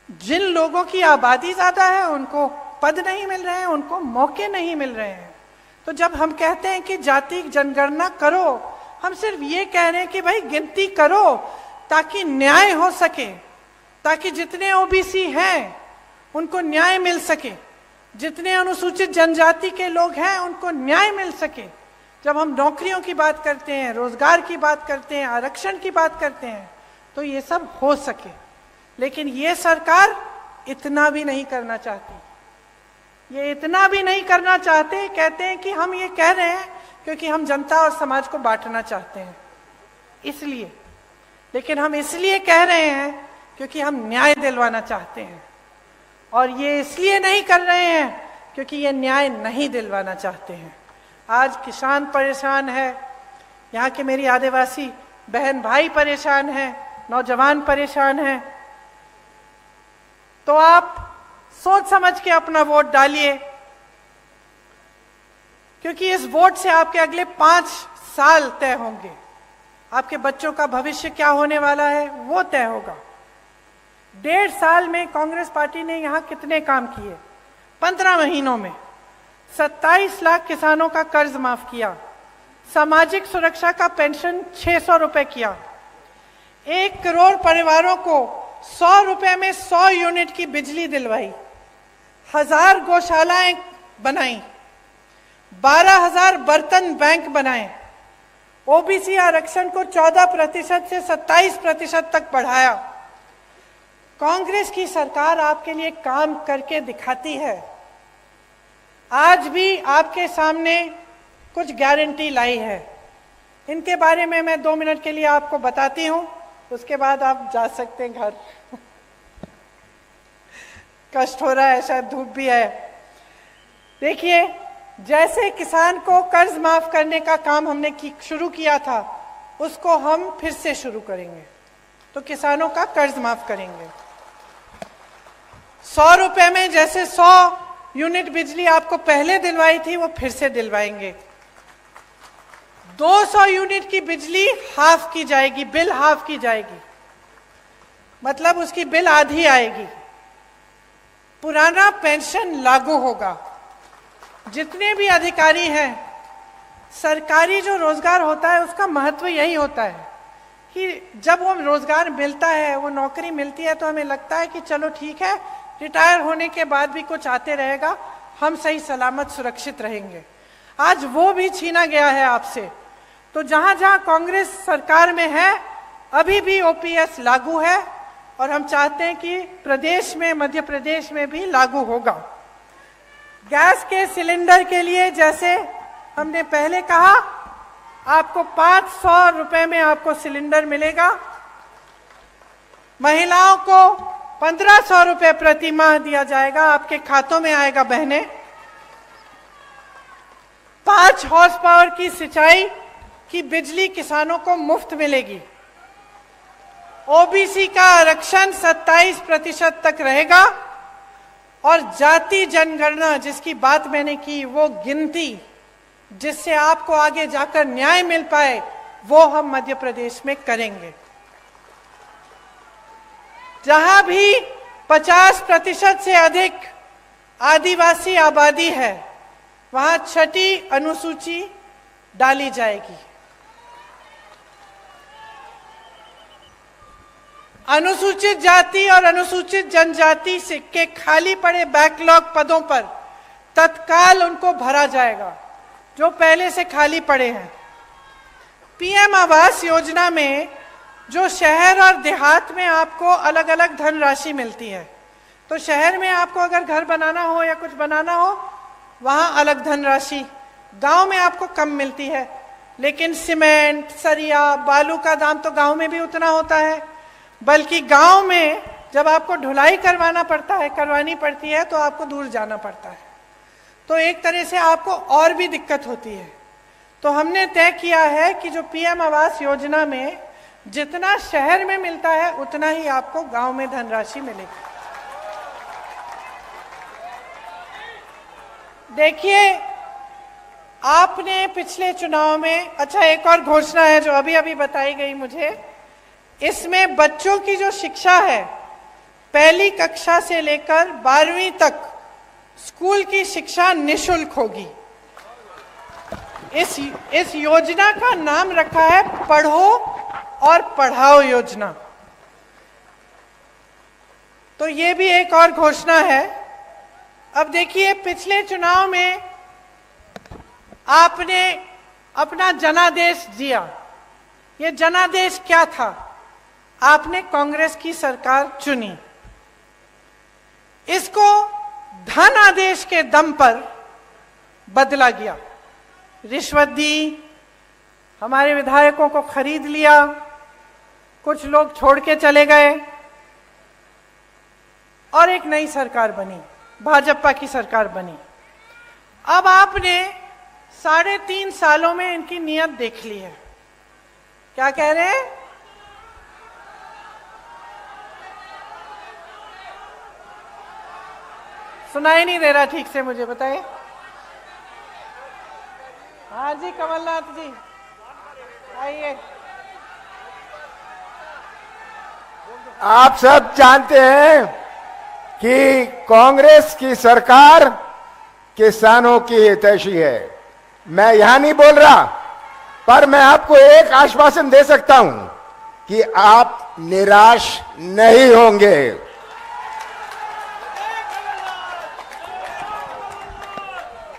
जिन लोगों की आबादी ज्यादा है उनको पद नहीं मिल रहे हैं, उनको मौके नहीं मिल रहे हैं। तो जब हम कहते हैं कि जाति जनगणना करो, हम सिर्फ ये कह रहे हैं कि भाई गिनती करो ताकि न्याय हो सके, ताकि जितने ओबीसी हैं उनको न्याय मिल सके, जितने अनुसूचित जनजाति के लोग हैं उनको न्याय मिल सके। जब हम नौकरियों की बात करते हैं, रोजगार की बात करते हैं, आरक्षण की बात करते हैं, तो ये सब हो सके। लेकिन ये सरकार इतना भी नहीं करना चाहती। ये इतना भी नहीं करना चाहते। कहते हैं कि हम ये कह रहे हैं क्योंकि हम जनता और समाज को बांटना चाहते हैं, इसलिए। लेकिन हम इसलिए कह रहे हैं क्योंकि हम न्याय दिलवाना चाहते हैं, और ये इसलिए नहीं कर रहे हैं क्योंकि ये न्याय नहीं दिलवाना चाहते हैं। आज किसान परेशान है, यहाँ के मेरी आदिवासी बहन भाई परेशान हैं, नौजवान परेशान हैं। तो आप सोच समझ के अपना वोट डालिए, क्योंकि इस वोट से आपके अगले 5 साल तय होंगे। आपके बच्चों का भविष्य क्या होने वाला है वो तय होगा। 1.5 साल में कांग्रेस पार्टी ने यहाँ कितने काम किए? 15 महीनों में 27 लाख किसानों का कर्ज माफ किया, सामाजिक सुरक्षा का पेंशन 600 रुपए किया, 1 करोड़ परिवारों को 100 रुपए में 100 यूनिट की बिजली दिलवाई, 1000 गौशालाएं बनाई, 12,000 बर्तन बैंक बनाए, ओबीसी आरक्षण को 14% से 27% तक बढ़ाया। कांग्रेस की सरकार आपके लिए काम करके दिखाती है। आज भी आपके सामने कुछ गारंटी लाई है, इनके बारे में मैं 2 मिनट के लिए आपको बताती हूं, उसके बाद आप जा सकते हैं घर। कष्ट हो रहा है, शायद धूप भी है। देखिए, जैसे किसान को कर्ज माफ करने का काम हमने शुरू किया था, उसको हम फिर से शुरू करेंगे। तो किसानों का कर्ज माफ करेंगे। 100 रुपए में जैसे 100 यूनिट बिजली आपको पहले दिलवाई थी, वो फिर से दिलवाएंगे। 200 यूनिट की बिजली हाफ की जाएगी, बिल हाफ की जाएगी, मतलब उसकी बिल आधी आएगी। पुराना पेंशन लागू होगा। जितने भी अधिकारी हैं, सरकारी जो रोजगार होता है उसका महत्व यही होता है कि जब वो रोजगार मिलता है, वो नौकरी मिलती है, तो हमें लगता है कि चलो ठीक है, रिटायर होने के बाद भी कुछ आते रहेगा, हम सही सलामत सुरक्षित रहेंगे। आज वो भी छीना गया है आपसे। तो जहां जहां कांग्रेस सरकार में है, अभी भी ओपीएस लागू है, और हम चाहते हैं कि प्रदेश में, मध्य प्रदेश में भी लागू होगा। गैस के सिलेंडर के लिए जैसे हमने पहले कहा, आपको 500 रुपए में आपको सिलेंडर मिलेगा। महिलाओं को 1500 रुपए प्रति माह दिया जाएगा, आपके खातों में आएगा बहनें। 5 हॉर्स पावर की सिंचाई की बिजली किसानों को मुफ्त मिलेगी। ओबीसी का आरक्षण 27% तक रहेगा, और जाति जनगणना जिसकी बात मैंने की, वो गिनती जिससे आपको आगे जाकर न्याय मिल पाए, वो हम मध्य प्रदेश में करेंगे। जहां भी 50% से अधिक आदिवासी आबादी है, वहां छठी अनुसूची डाली जाएगी। अनुसूचित जाति और अनुसूचित जनजाति से के खाली पड़े बैकलॉग पदों पर तत्काल उनको भरा जाएगा, जो पहले से खाली पड़े हैं। पीएम आवास योजना में जो शहर और देहात में आपको अलग अलग धनराशि मिलती है, तो शहर में आपको अगर घर बनाना हो या कुछ बनाना हो, वहां अलग धनराशि, गांव में आपको कम मिलती है। लेकिन सीमेंट, सरिया, बालू का दाम तो गांव में भी उतना होता है, बल्कि गांव में जब आपको ढुलाई करवानी पड़ती है तो आपको दूर जाना पड़ता है। तो एक तरह से आपको और भी दिक्कत होती है। तो हमने तय किया है कि जो पीएम आवास योजना में जितना शहर में मिलता है, उतना ही आपको गांव में धनराशि मिलेगी। देखिए, आपने पिछले चुनाव में, अच्छा एक और घोषणा है जो अभी अभी बताई गई मुझे, इसमें बच्चों की जो शिक्षा है, पहली कक्षा से लेकर 12वीं तक स्कूल की शिक्षा निशुल्क होगी। इस योजना का नाम रखा है पढ़ो और पढ़ाओ योजना। तो ये भी एक और घोषणा है। अब देखिए, पिछले चुनाव में आपने अपना जनादेश दिया। ये जनादेश क्या था? आपने कांग्रेस की सरकार चुनी, इसको धन आदेश के दम पर बदला गया। रिश्वत दी, हमारे विधायकों को खरीद लिया, कुछ लोग छोड़ के चले गए और एक नई सरकार बनी, भाजपा की सरकार बनी। अब आपने 3.5 सालों में इनकी नीयत देख ली है। क्या कह रहे हैं? सुनाई नहीं दे रहा ठीक से, मुझे बताइए। हाँ जी, कमलनाथ जी आइए। आप सब जानते हैं कि कांग्रेस की सरकार किसानों की हितैषी है। मैं यहां नहीं बोल रहा, पर मैं आपको एक आश्वासन दे सकता हूं कि आप निराश नहीं होंगे।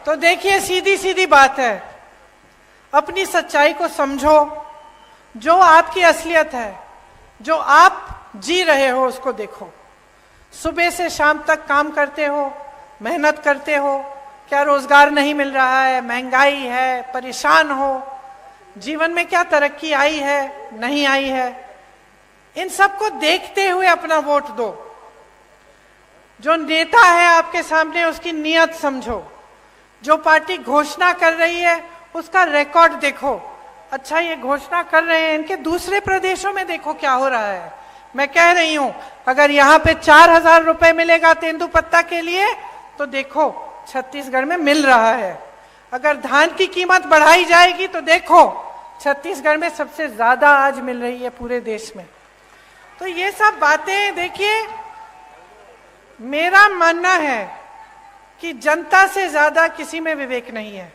तो देखिए, सीधी सीधी बात है, अपनी सच्चाई को समझो। जो आपकी असलियत है, जो आप जी रहे हो, उसको देखो। सुबह से शाम तक काम करते हो, मेहनत करते हो, क्या रोजगार नहीं मिल रहा है, महंगाई है, परेशान हो, जीवन में क्या तरक्की आई है, नहीं आई है, इन सबको देखते हुए अपना वोट दो। जो नेता है आपके सामने, उसकी नीयत समझो। जो पार्टी घोषणा कर रही है, उसका रिकॉर्ड देखो। अच्छा, ये घोषणा कर रहे हैं, इनके दूसरे प्रदेशों में देखो क्या हो रहा है। मैं कह रही हूं, अगर यहाँ पे 4,000 रुपए मिलेगा तेंदुपत्ता के लिए, तो देखो छत्तीसगढ़ में मिल रहा है। अगर धान की कीमत बढ़ाई जाएगी, तो देखो छत्तीसगढ़ में सबसे ज्यादा आज मिल रही है पूरे देश में। तो ये सब बातें देखिए, मेरा मानना है कि जनता से ज्यादा किसी में विवेक नहीं है,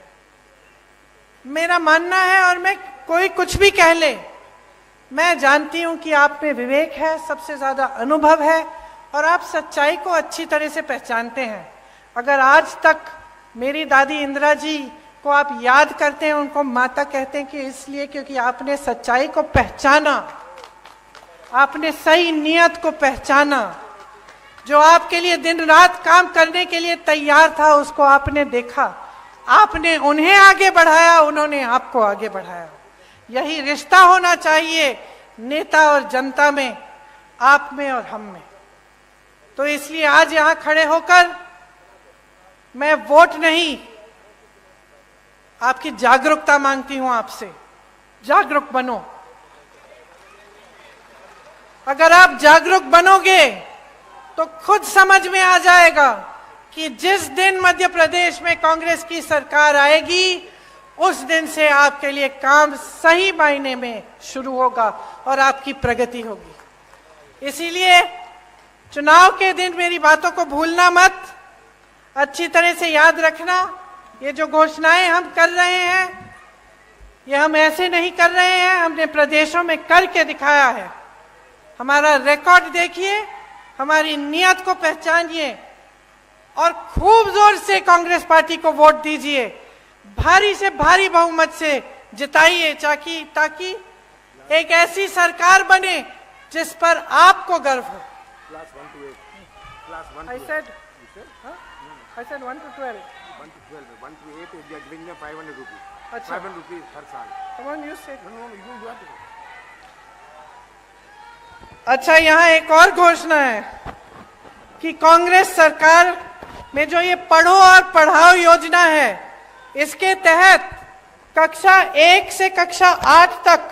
मेरा मानना है। और मैं, कोई कुछ भी कह ले, मैं जानती हूं कि आप में विवेक है, सबसे ज्यादा अनुभव है, और आप सच्चाई को अच्छी तरह से पहचानते हैं। अगर आज तक मेरी दादी इंदिरा जी को आप याद करते हैं, उनको माता कहते हैं, कि इसलिए क्योंकि आपने सच्चाई को पहचाना, आपने सही नियत को पहचाना। जो आपके लिए दिन रात काम करने के लिए तैयार था, उसको आपने देखा, आपने उन्हें आगे बढ़ाया, उन्होंने आपको आगे बढ़ाया। यही रिश्ता होना चाहिए नेता और जनता में, आप में और हम में। तो इसलिए आज यहां खड़े होकर मैं वोट नहीं, आपकी जागरूकता मांगती हूं आपसे। जागरूक बनो। अगर आप जागरूक बनोगे तो खुद समझ में आ जाएगा कि जिस दिन मध्य प्रदेश में कांग्रेस की सरकार आएगी उस दिन से आपके लिए काम सही मायने में शुरू होगा और आपकी प्रगति होगी। इसीलिए चुनाव के दिन मेरी बातों को भूलना मत, अच्छी तरह से याद रखना। ये जो घोषणाएं हम कर रहे हैं, ये हम ऐसे नहीं कर रहे हैं, हमने प्रदेशों में करके दिखाया है। हमारा रिकॉर्ड देखिए, हमारी नियत को पहचानिए और खूब जोर से कांग्रेस पार्टी को वोट दीजिए, भारी से भारी बहुमत से जिताइए, ताकि एक ऐसी सरकार बने जिस पर आपको गर्व हो। I said 1 to 12. 1 to 12. 1 to 8 we are giving them 500 rupees. अच्छा। 500 rupees हर साल। Come on, you say. No, you have to. अच्छा, यहाँ एक और घोषणा है कि कांग्रेस सरकार में जो ये पढ़ो और पढ़ाओ योजना है, इसके तहत कक्षा 1 से कक्षा 8 तक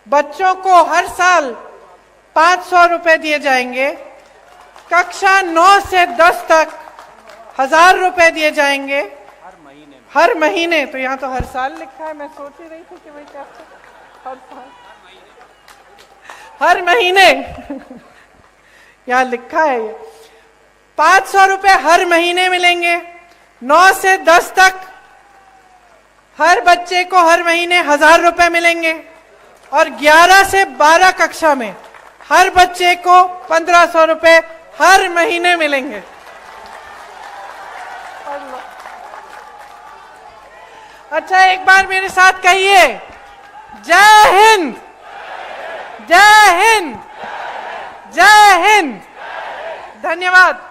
बच्चों को हर साल 500 रुपए दिए जाएंगे। कक्षा 9 से 10 तक 1000 रुपए दिए जाएंगे हर महीने। तो यहाँ तो हर साल लिखा है, मैं सोच ही रही थी कि भाई क्या हर साल हर महीने यहाँ लिखा है। ये 500 रुपए हर महीने मिलेंगे। 9 से 10 तक हर बच्चे को हर महीने 1000 रुपए मिलेंगे और 11 से 12 कक्षा में हर बच्चे को 1500 रुपए हर महीने मिलेंगे। अच्छा, एक बार मेरे साथ कहिए, जय हिंद, जय हिंद, जय हिंद। धन्यवाद।